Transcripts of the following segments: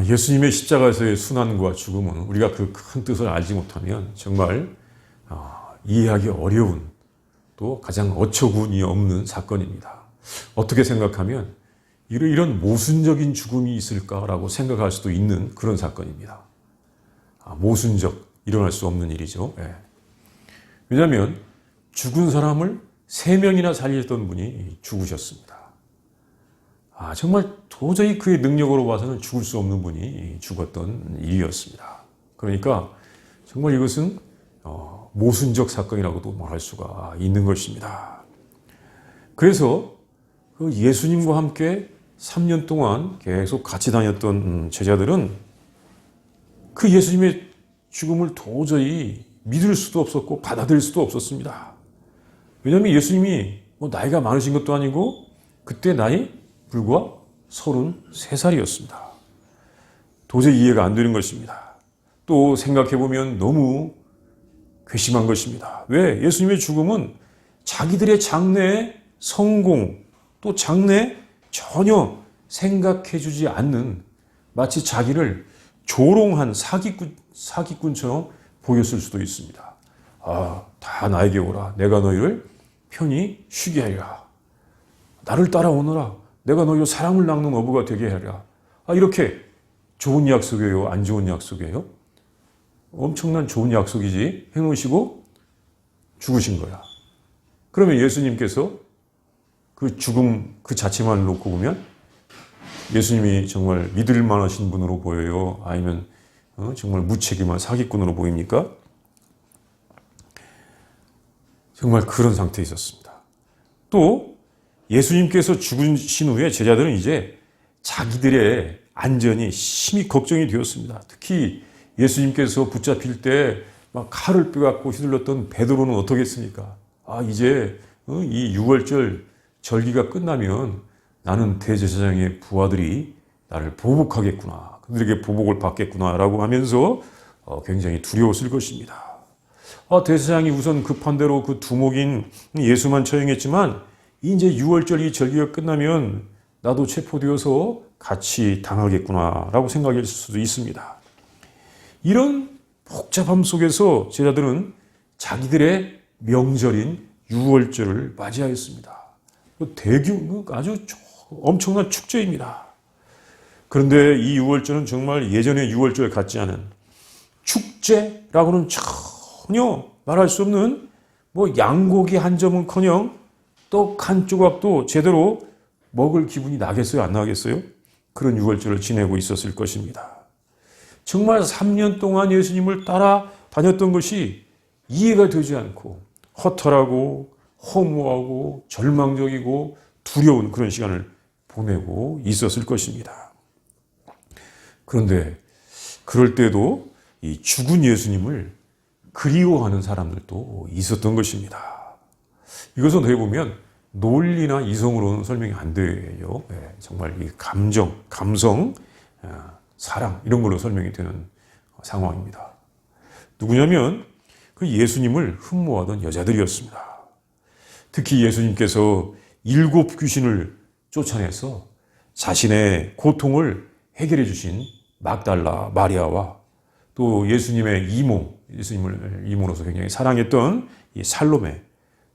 예수님의 십자가에서의 순환과 죽음은 우리가 그 큰 뜻을 알지 못하면 정말 이해하기 어려운 또 가장 어처구니 없는 사건입니다. 어떻게 생각하면 이런 모순적인 죽음이 있을까라고 생각할 수도 있는 그런 사건입니다. 모순적, 일어날 수 없는 일이죠. 예. 왜냐하면 죽은 사람을 3명이나 살렸던 분이 죽으셨습니다. 정말 도저히 그의 능력으로 봐서는 죽을 수 없는 분이 죽었던 일이었습니다. 그러니까 정말 이것은 모순적 사건이라고도 말할 수가 있는 것입니다. 그래서 그 예수님과 함께 3년 동안 계속 같이 다녔던 제자들은 그 예수님의 죽음을 도저히 믿을 수도 없었고 받아들일 수도 없었습니다. 왜냐하면 예수님이 나이가 많으신 것도 아니고 그때 나이 불과 33살이었습니다. 도저히 이해가 안 되는 것입니다. 또 생각해보면 너무 괘씸한 것입니다. 왜? 예수님의 죽음은 자기들의 장래의 성공 또 장래에 전혀 생각해주지 않는 마치 자기를 조롱한 사기꾼처럼 보였을 수도 있습니다. 다 나에게 오라. 내가 너희를 편히 쉬게 하리라. 나를 따라오너라. 내가 너희를 사랑을 낚는 어부가 되게 하리라. 이렇게 좋은 약속이에요? 안 좋은 약속이에요? 엄청난 좋은 약속이지. 해놓으시고 죽으신 거야. 그러면 예수님께서 그 죽음 그 자체만 놓고 보면 예수님이 정말 믿을 만하신 분으로 보여요? 아니면 정말 무책임한 사기꾼으로 보입니까? 정말 그런 상태에 있었습니다. 또 예수님께서 죽으신 후에 제자들은 이제 자기들의 안전이 심히 걱정이 되었습니다. 특히 예수님께서 붙잡힐 때 막 칼을 빼갖고 휘둘렀던 베드로는 어떻겠습니까? 이제 이 6월절 절기가 끝나면 나는 대제사장의 부하들이 나를 보복하겠구나. 그들에게 보복을 받겠구나라고 하면서 굉장히 두려웠을 것입니다. 대제사장이 우선 급한 대로 그 두목인 예수만 처형했지만 이제 6월절 이 절기가 끝나면 나도 체포되어서 같이 당하겠구나라고 생각할 수도 있습니다. 이런 복잡함 속에서 제자들은 자기들의 명절인 6월절을 맞이하였습니다. 아주 엄청난 축제입니다. 그런데 이 6월절은 정말 예전의 6월절 같지 않은 축제라고는 전혀 말할 수 없는 양고기 한 점은커녕 떡 한 조각도 제대로 먹을 기분이 나겠어요? 안 나겠어요? 그런 6월절을 지내고 있었을 것입니다. 정말 3년 동안 예수님을 따라다녔던 것이 이해가 되지 않고 허탈하고 허무하고 절망적이고 두려운 그런 시간을 보내고 있었을 것입니다. 그런데 그럴 때도 이 죽은 예수님을 그리워하는 사람들도 있었던 것입니다. 이것은 어떻게 보면 논리나 이성으로는 설명이 안 돼요. 정말 이 감성, 사랑 이런 걸로 설명이 되는 상황입니다. 누구냐면 그 예수님을 흠모하던 여자들이었습니다. 특히 예수님께서 7 귀신을 쫓아내서 자신의 고통을 해결해 주신 막달라 마리아와 또 예수님의 예수님을 이모로서 굉장히 사랑했던 이 살로메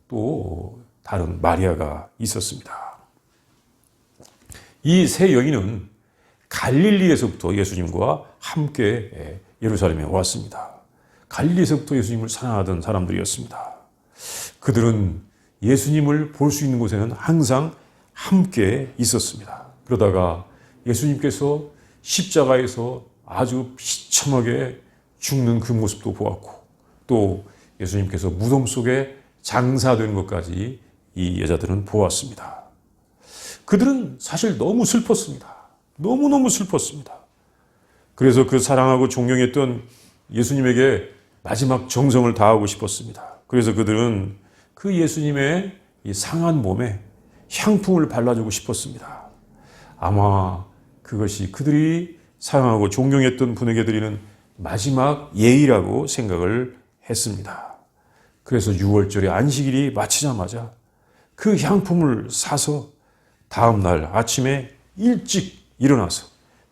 또 다른 마리아가 있었습니다. 이 세 여인은 갈릴리에서부터 예수님과 함께 예루살렘에 왔습니다. 갈릴리에서부터 예수님을 사랑하던 사람들이었습니다. 그들은 예수님을 볼 수 있는 곳에는 항상 함께 있었습니다. 그러다가 예수님께서 십자가에서 아주 비참하게 죽는 그 모습도 보았고 또 예수님께서 무덤 속에 장사되는 것까지 이 여자들은 보았습니다. 그들은 사실 너무 슬펐습니다. 너무너무 슬펐습니다. 그래서 그 사랑하고 존경했던 예수님에게 마지막 정성을 다하고 싶었습니다. 그래서 그들은 그 예수님의 이 상한 몸에 향품을 발라주고 싶었습니다. 아마 그것이 그들이 사랑하고 존경했던 분에게 드리는 마지막 예의라고 생각을 했습니다. 그래서 6월절의 안식일이 마치자마자 그 향품을 사서 다음 날 아침에 일찍 일어나서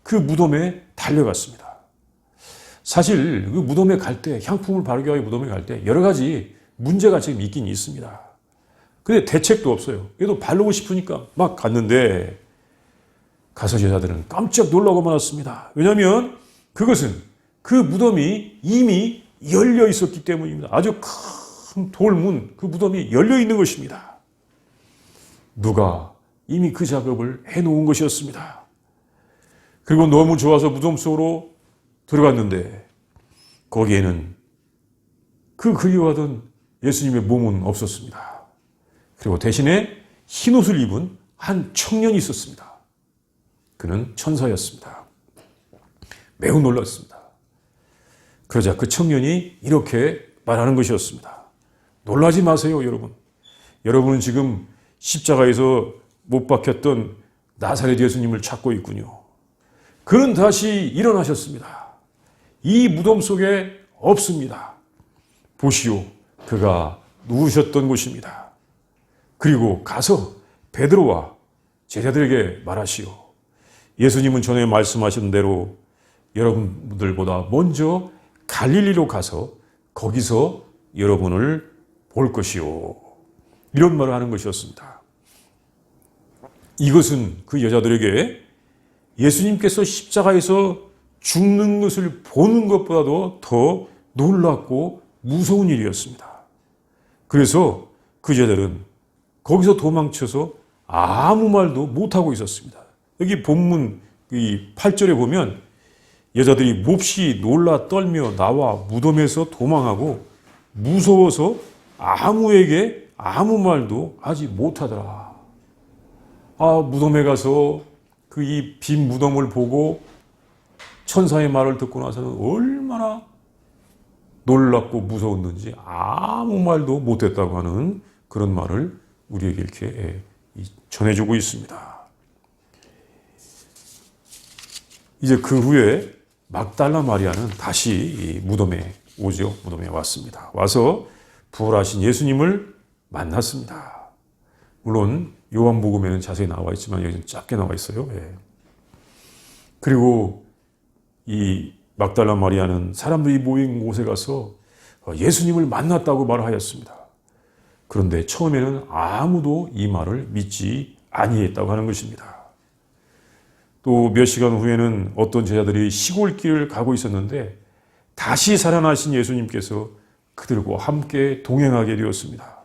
그 무덤에 달려갔습니다. 사실 그 무덤에 갈 때, 향품을 바르기 위해 무덤에 갈 때 여러 가지 문제가 지금 있긴 있습니다. 근데 대책도 없어요. 그래도 바르고 싶으니까 막 갔는데 가서 제자들은 깜짝 놀라고 말았습니다. 왜냐하면 그것은 그 무덤이 이미 열려 있었기 때문입니다. 아주 큰 돌문, 그 무덤이 열려 있는 것입니다. 누가 이미 그 작업을 해놓은 것이었습니다. 그리고 너무 좋아서 무덤 속으로 들어갔는데 거기에는 그 그리워하던 예수님의 몸은 없었습니다. 그리고 대신에 흰옷을 입은 한 청년이 있었습니다. 그는 천사였습니다. 매우 놀랐습니다. 그러자 그 청년이 이렇게 말하는 것이었습니다. 놀라지 마세요, 여러분. 여러분은 지금 십자가에서 못 박혔던 나사렛 예수님을 찾고 있군요. 그는 다시 일어나셨습니다. 이 무덤 속에 없습니다. 보시오, 그가 누우셨던 곳입니다. 그리고 가서 베드로와 제자들에게 말하시오. 예수님은 전에 말씀하신 대로 여러분들보다 먼저 갈릴리로 가서 거기서 여러분을 볼 것이오. 이런 말을 하는 것이었습니다. 이것은 그 여자들에게 예수님께서 십자가에서 죽는 것을 보는 것보다도 더 놀랍고 무서운 일이었습니다. 그래서 그 여자들은 거기서 도망쳐서 아무 말도 못하고 있었습니다. 여기 본문 8절에 보면 여자들이 몹시 놀라 떨며 나와 무덤에서 도망하고 무서워서 아무에게 아무 말도 하지 못하더라. 무덤에 가서 그 이 빈 무덤을 보고 천사의 말을 듣고 나서는 얼마나 놀랍고 무서웠는지 아무 말도 못했다고 하는 그런 말을 우리에게 이렇게 전해주고 있습니다. 이제 그 후에 막달라 마리아는 다시 무덤에 오죠. 무덤에 왔습니다. 와서 부활하신 예수님을 만났습니다. 물론 요한복음에는 자세히 나와 있지만 여기는 짧게 나와 있어요. 그리고 이 막달라 마리아는 사람들이 모인 곳에 가서 예수님을 만났다고 말하였습니다. 그런데 처음에는 아무도 이 말을 믿지 아니했다고 하는 것입니다. 또 몇 시간 후에는 어떤 제자들이 시골길을 가고 있었는데 다시 살아나신 예수님께서 그들과 함께 동행하게 되었습니다.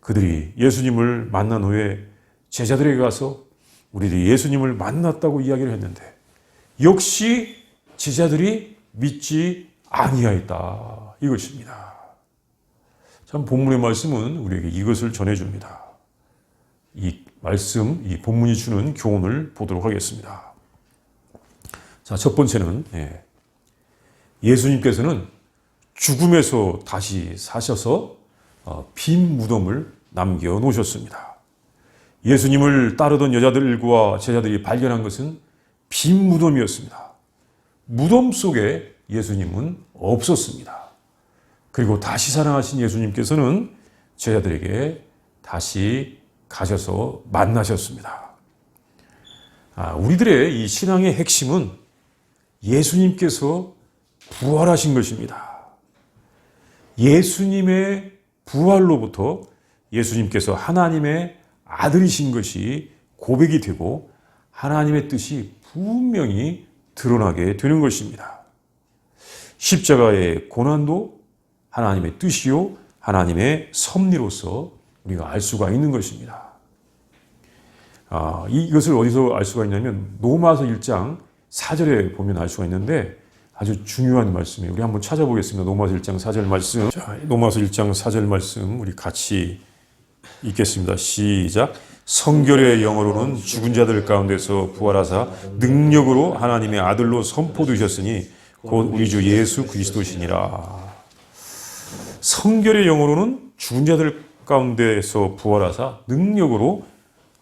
그들이 예수님을 만난 후에 제자들에게 가서 우리들이 예수님을 만났다고 이야기를 했는데 역시 제자들이 믿지 아니하였다. 이것입니다. 참 본문의 말씀은 우리에게 이것을 전해줍니다. 이 말씀, 이 본문이 주는 교훈을 보도록 하겠습니다. 자, 첫 번째는 예수님께서는 죽음에서 다시 사셔서 빈 무덤을 남겨놓으셨습니다. 예수님을 따르던 여자들과 제자들이 발견한 것은 빈 무덤이었습니다. 무덤 속에 예수님은 없었습니다. 그리고 다시 살아나신 예수님께서는 제자들에게 다시 가셔서 만나셨습니다. 우리들의 이 신앙의 핵심은 예수님께서 부활하신 것입니다. 예수님의 부활로부터 예수님께서 하나님의 아들이신 것이 고백이 되고 하나님의 뜻이 분명히 드러나게 되는 것입니다. 십자가의 고난도 하나님의 뜻이요 하나님의 섭리로서 우리가 알 수가 있는 것입니다. 이것을 어디서 알 수가 있냐면 로마서 1장 4절에 보면 알 수가 있는데 아주 중요한 말씀이에요. 우리 한번 찾아보겠습니다. 로마서 1장 4절 말씀. 자, 로마서 1장 4절 말씀 우리 같이 읽겠습니다. 시작. 성결의 영어로는 죽은 자들 가운데서 부활하사 능력으로 하나님의 아들로 선포되셨으니 곧 우리 주 예수 그리스도시니라. 성결의 영어로는 죽은 자들 가운데서 부활하사 능력으로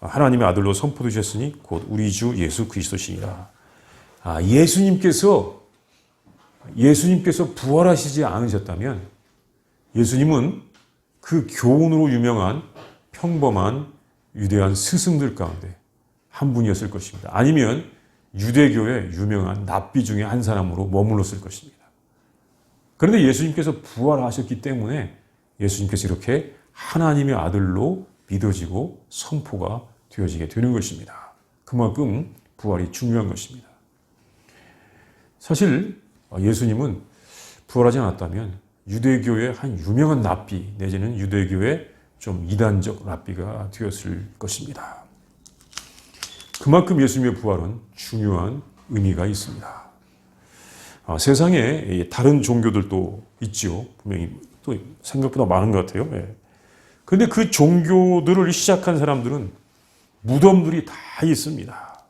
하나님의 아들로 선포되셨으니 곧 우리 주 예수 그리스도시니라. 예수님께서 부활하시지 않으셨다면 예수님은 그 교훈으로 유명한 평범한 위대한 스승들 가운데 한 분이었을 것입니다. 아니면 유대교의 유명한 랍비 중에 한 사람으로 머물렀을 것입니다. 그런데 예수님께서 부활하셨기 때문에 예수님께서 이렇게 하나님의 아들로 믿어지고 선포가 되어지게 되는 것입니다. 그만큼 부활이 중요한 것입니다. 사실 예수님은 부활하지 않았다면 유대교의 한 유명한 랍비 내지는 유대교의 좀 이단적 랍비가 되었을 것입니다. 그만큼 예수님의 부활은 중요한 의미가 있습니다. 세상에 다른 종교들도 있지요. 분명히 또 생각보다 많은 것 같아요. 그런데 그 종교들을 시작한 사람들은 무덤들이 다 있습니다.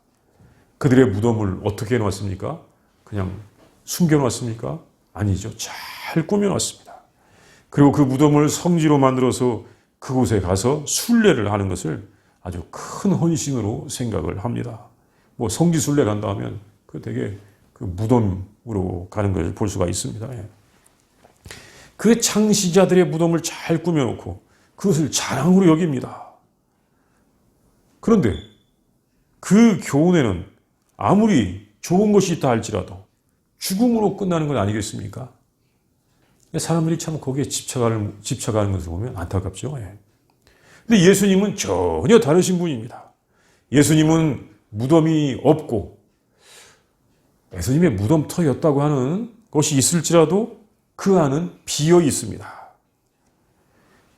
그들의 무덤을 어떻게 해놨습니까? 그냥 숨겨놨습니까? 아니죠. 잘 꾸며놨습니다. 그리고 그 무덤을 성지로 만들어서 그곳에 가서 순례를 하는 것을 아주 큰 헌신으로 생각을 합니다. 뭐 성지 순례 간다 하면 그 되게 그 무덤으로 가는 것을 볼 수가 있습니다. 그 창시자들의 무덤을 잘 꾸며놓고 그것을 자랑으로 여깁니다. 그런데 그 교훈에는 아무리 좋은 것이 있다 할지라도 죽음으로 끝나는 건 아니겠습니까? 사람들이 참 거기에 집착하는 것을 보면 안타깝죠. 근데 예수님은 전혀 다르신 분입니다. 예수님은 무덤이 없고 예수님의 무덤터였다고 하는 것이 있을지라도 그 안은 비어 있습니다.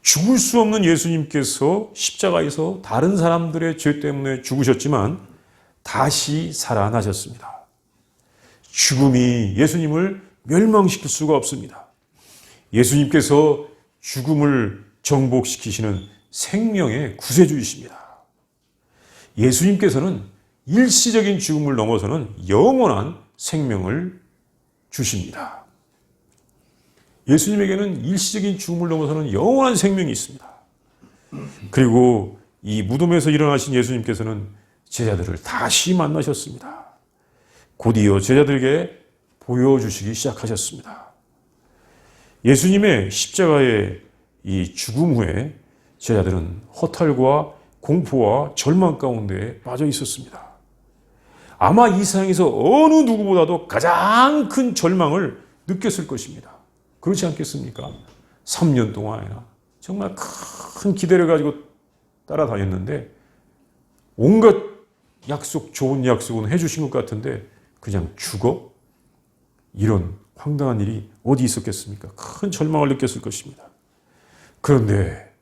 죽을 수 없는 예수님께서 십자가에서 다른 사람들의 죄 때문에 죽으셨지만 다시 살아나셨습니다. 죽음이 예수님을 멸망시킬 수가 없습니다. 예수님께서 죽음을 정복시키시는 생명의 구세주이십니다. 예수님께서는 일시적인 죽음을 넘어서는 영원한 생명을 주십니다. 예수님에게는 일시적인 죽음을 넘어서는 영원한 생명이 있습니다. 그리고 이 무덤에서 일어나신 예수님께서는 제자들을 다시 만나셨습니다. 곧이어 제자들에게 보여주시기 시작하셨습니다. 예수님의 십자가의 이 죽음 후에 제자들은 허탈과 공포와 절망 가운데 빠져 있었습니다. 아마 이 세상에서 어느 누구보다도 가장 큰 절망을 느꼈을 것입니다. 그렇지 않겠습니까? 3년 동안이나 정말 큰 기대를 가지고 따라다녔는데 온갖 약속, 좋은 약속은 해주신 것 같은데 그냥 죽어? 이런 황당한 일이 어디 있었겠습니까? 큰 절망을 느꼈을 것입니다. 그런데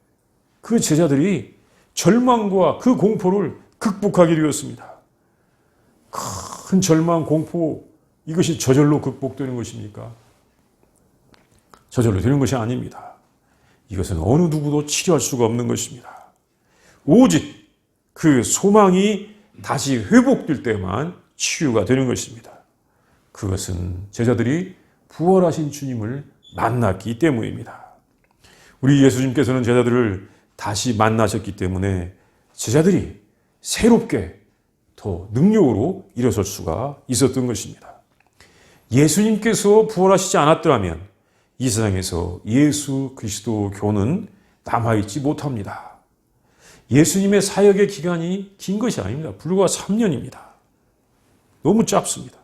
그 제자들이 절망과 그 공포를 극복하게 되었습니다. 큰 절망, 공포, 이것이 저절로 극복되는 것입니까? 저절로 되는 것이 아닙니다. 이것은 어느 누구도 치료할 수가 없는 것입니다. 오직 그 소망이 다시 회복될 때만 치유가 되는 것입니다. 그것은 제자들이 부활하신 주님을 만났기 때문입니다. 우리 예수님께서는 제자들을 다시 만나셨기 때문에 제자들이 새롭게 더 능력으로 일어설 수가 있었던 것입니다. 예수님께서 부활하시지 않았더라면 이 세상에서 예수 그리스도 교는 남아있지 못합니다. 예수님의 사역의 기간이 긴 것이 아닙니다. 불과 3년입니다. 너무 짧습니다.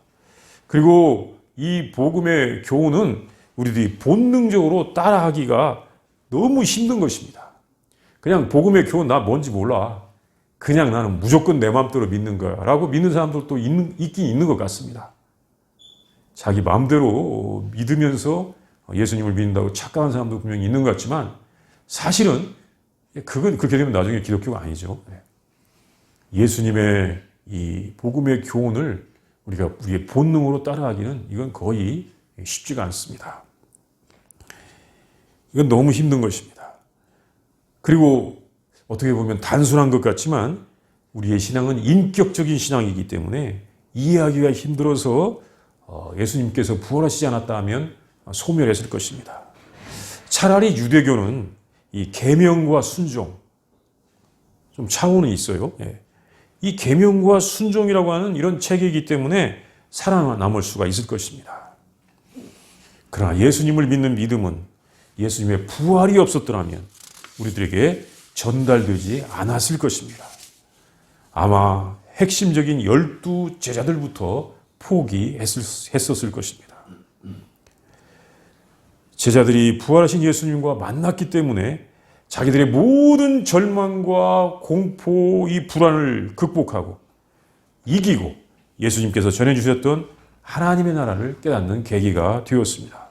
그리고 이 복음의 교훈은 우리들이 본능적으로 따라하기가 너무 힘든 것입니다. 그냥 복음의 교훈 나 뭔지 몰라. 그냥 나는 무조건 내 마음대로 믿는 거야 라고 믿는 사람들도 있긴 있는 것 같습니다. 자기 마음대로 믿으면서 예수님을 믿는다고 착각한 사람도 분명히 있는 것 같지만 사실은 그건 그렇게 되면 나중에 기독교가 아니죠. 예수님의 이 복음의 교훈을 우리가 우리의 본능으로 따라하기는 이건 거의 쉽지가 않습니다. 이건 너무 힘든 것입니다. 그리고 어떻게 보면 단순한 것 같지만 우리의 신앙은 인격적인 신앙이기 때문에 이해하기가 힘들어서 예수님께서 부활하시지 않았다 하면 소멸했을 것입니다. 차라리 유대교는 이 계명과 순종 좀 차원이 있어요. 이 계명과 순종이라고 하는 이런 체계이기 때문에 살아남을 수가 있을 것입니다. 그러나 예수님을 믿는 믿음은 예수님의 부활이 없었더라면 우리들에게 전달되지 않았을 것입니다. 아마 핵심적인 12 제자들부터 포기했었을 것입니다. 제자들이 부활하신 예수님과 만났기 때문에 자기들의 모든 절망과 공포, 이 불안을 극복하고 이기고 예수님께서 전해주셨던 하나님의 나라를 깨닫는 계기가 되었습니다.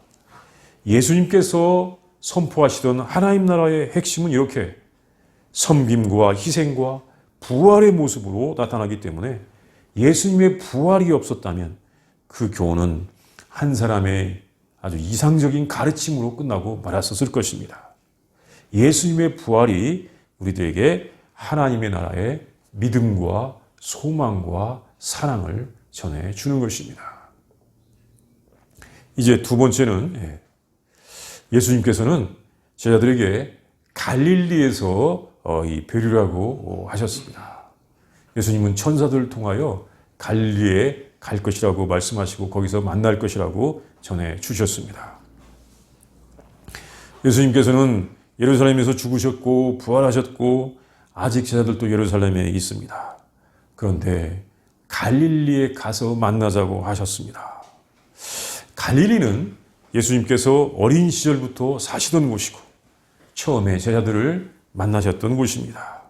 예수님께서 선포하시던 하나님 나라의 핵심은 이렇게 섬김과 희생과 부활의 모습으로 나타나기 때문에 예수님의 부활이 없었다면 그 교훈은 한 사람의 아주 이상적인 가르침으로 끝나고 말았었을 것입니다. 예수님의 부활이 우리들에게 하나님의 나라의 믿음과 소망과 사랑을 전해주는 것입니다. 이제 두 번째는 예수님께서는 제자들에게 갈릴리에서 이 배류를 하고 하셨습니다. 예수님은 천사들을 통하여 갈릴리에 갈 것이라고 말씀하시고 거기서 만날 것이라고 전해주셨습니다. 예수님께서는 예루살렘에서 죽으셨고 부활하셨고 아직 제자들도 예루살렘에 있습니다. 그런데 갈릴리에 가서 만나자고 하셨습니다. 갈릴리는 예수님께서 어린 시절부터 사시던 곳이고 처음에 제자들을 만나셨던 곳입니다.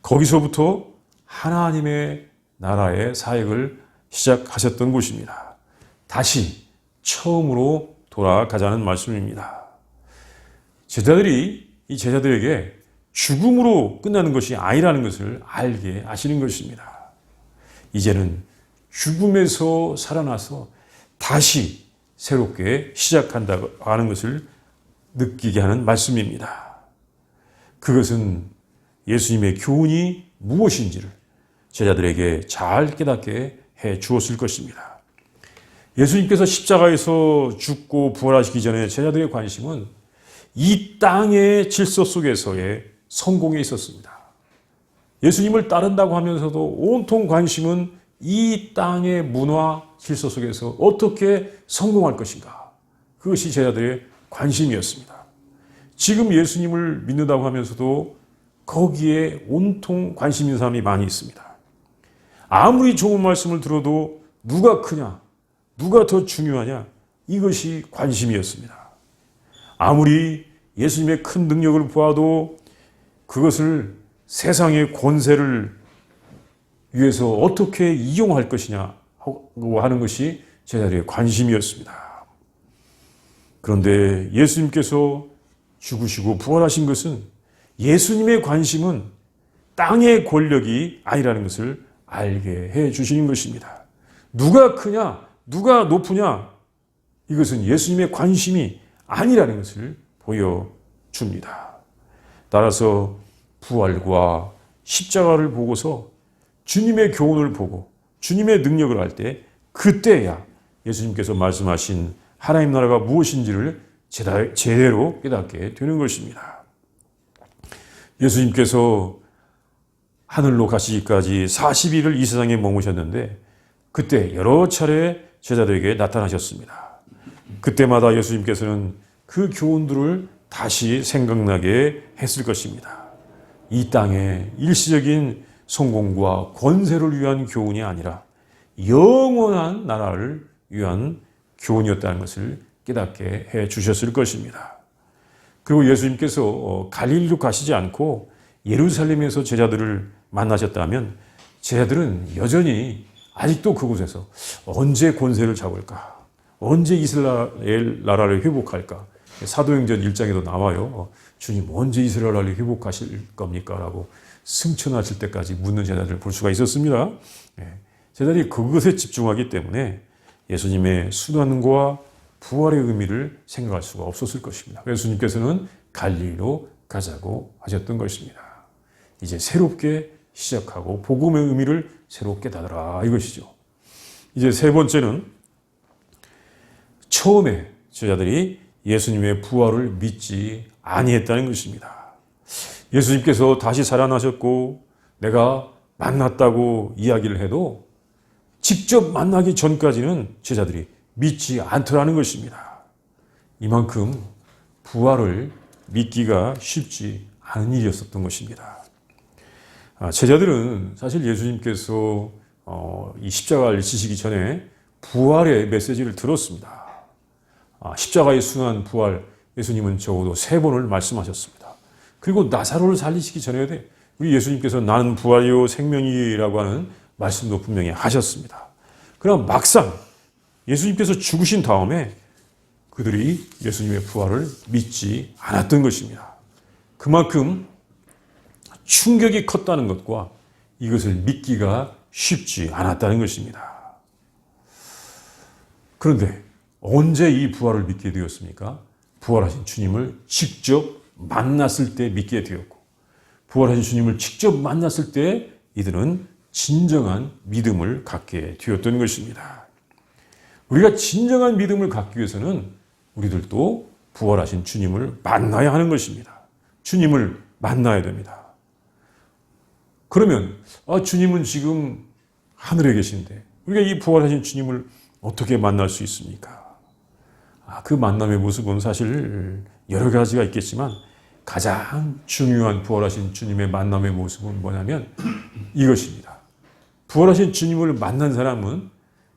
거기서부터 하나님의 나라의 사역을 시작하셨던 곳입니다. 다시 처음으로 돌아가자는 말씀입니다. 이 제자들에게 죽음으로 끝나는 것이 아니라는 것을 알게 하시는 것입니다. 이제는 죽음에서 살아나서 다시 새롭게 시작한다고 하는 것을 느끼게 하는 말씀입니다. 그것은 예수님의 교훈이 무엇인지를 제자들에게 잘 깨닫게 해 주었을 것입니다. 예수님께서 십자가에서 죽고 부활하시기 전에 제자들의 관심은 이 땅의 질서 속에서의 성공에 있었습니다. 예수님을 따른다고 하면서도 온통 관심은 이 땅의 문화 질서 속에서 어떻게 성공할 것인가. 그것이 제자들의 관심이었습니다. 지금 예수님을 믿는다고 하면서도 거기에 온통 관심 있는 사람이 많이 있습니다. 아무리 좋은 말씀을 들어도 누가 크냐, 누가 더 중요하냐, 이것이 관심이었습니다. 아무리 예수님의 큰 능력을 보아도 그것을 세상의 권세를 위해서 어떻게 이용할 것이냐고 하는 것이 제자들의 관심이었습니다. 그런데 예수님께서 죽으시고 부활하신 것은 예수님의 관심은 땅의 권력이 아니라는 것을 알게 해 주시는 것입니다. 누가 크냐, 누가 높으냐, 이것은 예수님의 관심이 아니라는 것을 보여줍니다. 따라서 부활과 십자가를 보고서 주님의 교훈을 보고 주님의 능력을 알 때 그때야 예수님께서 말씀하신 하나님 나라가 무엇인지를 제대로 깨닫게 되는 것입니다. 예수님께서 하늘로 가시기까지 40일을 이 세상에 머무셨는데 그때 여러 차례 제자들에게 나타나셨습니다. 그때마다 예수님께서는 그 교훈들을 다시 생각나게 했을 것입니다. 이 땅의 일시적인 성공과 권세를 위한 교훈이 아니라 영원한 나라를 위한 교훈이었다는 것을 깨닫게 해 주셨을 것입니다. 그리고 예수님께서 갈릴리로 가시지 않고 예루살렘에서 제자들을 만나셨다면 제자들은 여전히 아직도 그곳에서 언제 권세를 잡을까? 언제 이스라엘 나라를 회복할까? 사도행전 1장에도 나와요. 주님 언제 이스라엘 나라를 회복하실 겁니까? 라고 승천하실 때까지 묻는 제자들을 볼 수가 있었습니다. 제자들이 그것에 집중하기 때문에 예수님의 순환과 부활의 의미를 생각할 수가 없었을 것입니다. 예수님께서는 갈릴리로 가자고 하셨던 것입니다. 이제 새롭게 시작하고 복음의 의미를 새롭게 깨달으라 이것이죠. 이제 세 번째는 처음에 제자들이 예수님의 부활을 믿지 아니했다는 것입니다. 예수님께서 다시 살아나셨고 내가 만났다고 이야기를 해도 직접 만나기 전까지는 제자들이 믿지 않더라는 것입니다. 이만큼 부활을 믿기가 쉽지 않은 일이었었던 것입니다. 제자들은 사실 예수님께서 이 십자가를 지시기 전에 부활의 메시지를 들었습니다. 십자가의 순환 부활, 예수님은 적어도 3번을 말씀하셨습니다. 그리고 나사로를 살리시기 전에도 우리 예수님께서 나는 부활이요 생명이라고 하는 말씀도 분명히 하셨습니다. 그러나 막상 예수님께서 죽으신 다음에 그들이 예수님의 부활을 믿지 않았던 것입니다. 그만큼 충격이 컸다는 것과 이것을 믿기가 쉽지 않았다는 것입니다. 그런데 언제 이 부활을 믿게 되었습니까? 부활하신 주님을 직접 만났을 때 믿게 되었고, 부활하신 주님을 직접 만났을 때 이들은 진정한 믿음을 갖게 되었던 것입니다. 우리가 진정한 믿음을 갖기 위해서는 우리들도 부활하신 주님을 만나야 하는 것입니다. 주님을 만나야 됩니다. 그러면 주님은 지금 하늘에 계신데 우리가 이 부활하신 주님을 어떻게 만날 수 있습니까? 그 만남의 모습은 사실 여러 가지가 있겠지만 가장 중요한 부활하신 주님의 만남의 모습은 뭐냐면 이것입니다. 부활하신 주님을 만난 사람은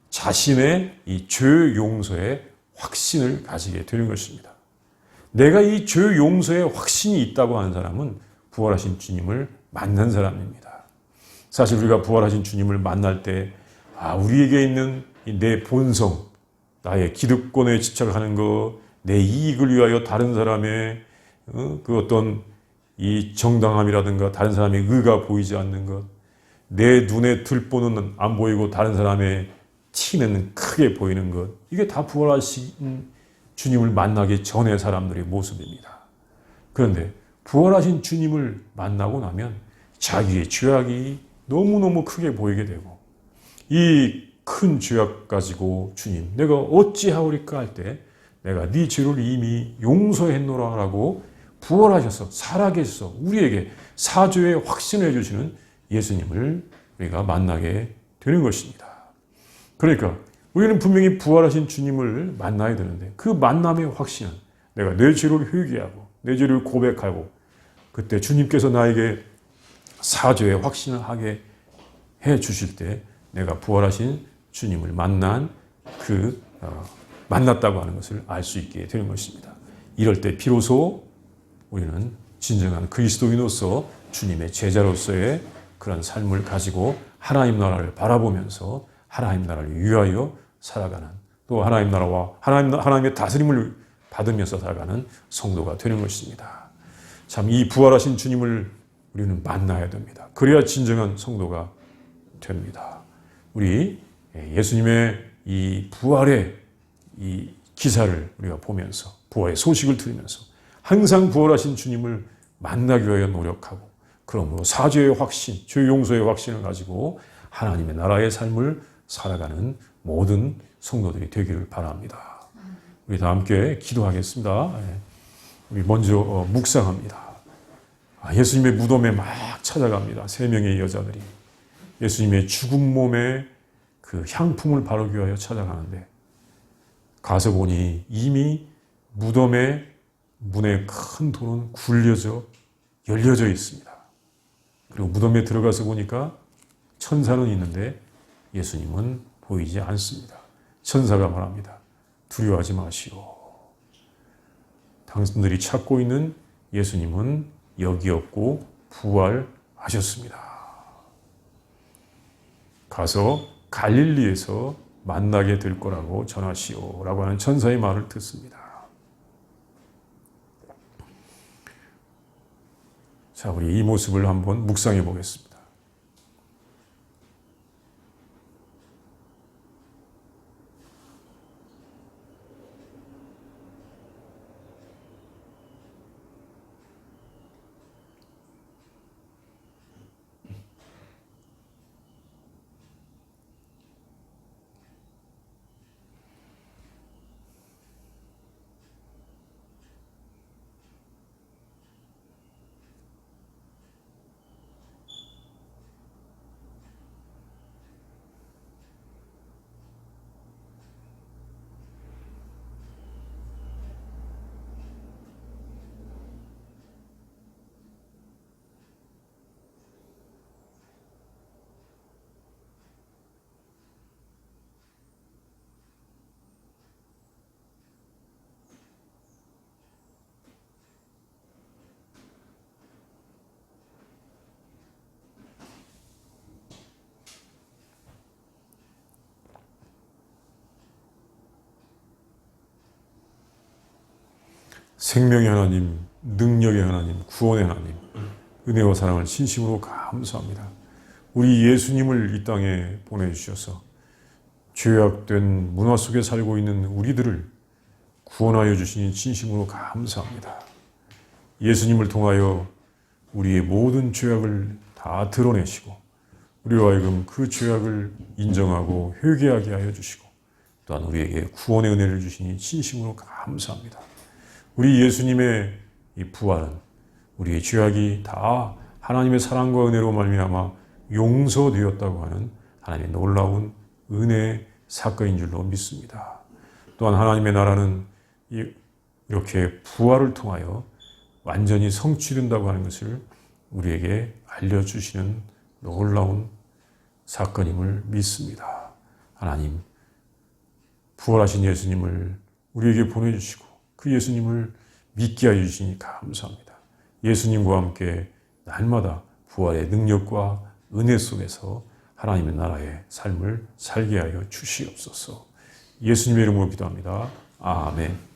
자신의 이 죄 용서에 확신을 가지게 되는 것입니다. 내가 이 죄 용서에 확신이 있다고 하는 사람은 부활하신 주님을 만난 사람입니다. 사실 우리가 부활하신 주님을 만날 때 우리에게 있는 내 본성, 나의 기득권에 집착하는 것, 내 이익을 위하여 다른 사람의 그 어떤 이 정당함이라든가 다른 사람의 의가 보이지 않는 것, 내 눈에 들보는 안 보이고 다른 사람의 티는 크게 보이는 것, 이게 다 부활하신 주님을 만나기 전의 사람들의 모습입니다. 그런데 부활하신 주님을 만나고 나면 자기의 죄악이 너무너무 크게 보이게 되고, 이 큰 죄악 가지고 주님 내가 어찌하오리까 할 때 내가 네 죄를 이미 용서했노라 라고 부활하셔서 살아계셔서 우리에게 사죄의 확신을 해주시는 예수님을 우리가 만나게 되는 것입니다. 그러니까 우리는 분명히 부활하신 주님을 만나야 되는데 그 만남의 확신은 내가 내 죄를 회개하고 내 죄를 고백하고 그때 주님께서 나에게 사죄의 확신을 하게 해 주실 때 내가 부활하신 주님을 만났다고 하는 것을 알 수 있게 되는 것입니다. 이럴 때 비로소 우리는 진정한 그리스도인으로서 주님의 제자로서의 그런 삶을 가지고 하나님 나라를 바라보면서 하나님 나라를 위하여 살아가는, 또 하나님 나라와 하나님의 다스림을 받으면서 살아가는 성도가 되는 것입니다. 참 이 부활하신 주님을 우리는 만나야 됩니다. 그래야 진정한 성도가 됩니다. 우리 예수님의 이 부활의 이 기사를 우리가 보면서 부활의 소식을 들으면서 항상 부활하신 주님을 만나기 위하여 노력하고, 그러므로 사죄의 확신, 죄 용서의 확신을 가지고 하나님의 나라의 삶을 살아가는 모든 성도들이 되기를 바랍니다. 우리 다 함께 기도하겠습니다. 우리 먼저 묵상합니다. 예수님의 무덤에 막 찾아갑니다. 3명의 여자들이 예수님의 죽은 몸에 그 향품을 바르기 위하여 찾아가는데, 가서 보니 이미 무덤의 문에 큰 돌은 굴려져 열려져 있습니다. 그리고 무덤에 들어가서 보니까 천사는 있는데 예수님은 보이지 않습니다. 천사가 말합니다. 두려워하지 마시오. 당신들이 찾고 있는 예수님은 여기 없고 부활하셨습니다. 가서 갈릴리에서 만나게 될 거라고 전하시오 라고 하는 천사의 말을 듣습니다. 자, 우리 이 모습을 한번 묵상해 보겠습니다. 생명의 하나님, 능력의 하나님, 구원의 하나님, 은혜와 사랑을 진심으로 감사합니다. 우리 예수님을 이 땅에 보내주셔서 죄악된 문화 속에 살고 있는 우리들을 구원하여 주시니 진심으로 감사합니다. 예수님을 통하여 우리의 모든 죄악을 다 드러내시고 우리와 하여금 그 죄악을 인정하고 회개하게 하여 주시고 또한 우리에게 구원의 은혜를 주시니 진심으로 감사합니다. 우리 예수님의 이 부활은 우리의 죄악이 다 하나님의 사랑과 은혜로 말미암아 용서되었다고 하는 하나님의 놀라운 은혜의 사건인 줄로 믿습니다. 또한 하나님의 나라는 이렇게 부활을 통하여 완전히 성취된다고 하는 것을 우리에게 알려주시는 놀라운 사건임을 믿습니다. 하나님, 부활하신 예수님을 우리에게 보내주시고 그 예수님을 믿게 하여 주시니 감사합니다. 예수님과 함께 날마다 부활의 능력과 은혜 속에서 하나님의 나라의 삶을 살게 하여 주시옵소서. 예수님의 이름으로 기도합니다. 아멘.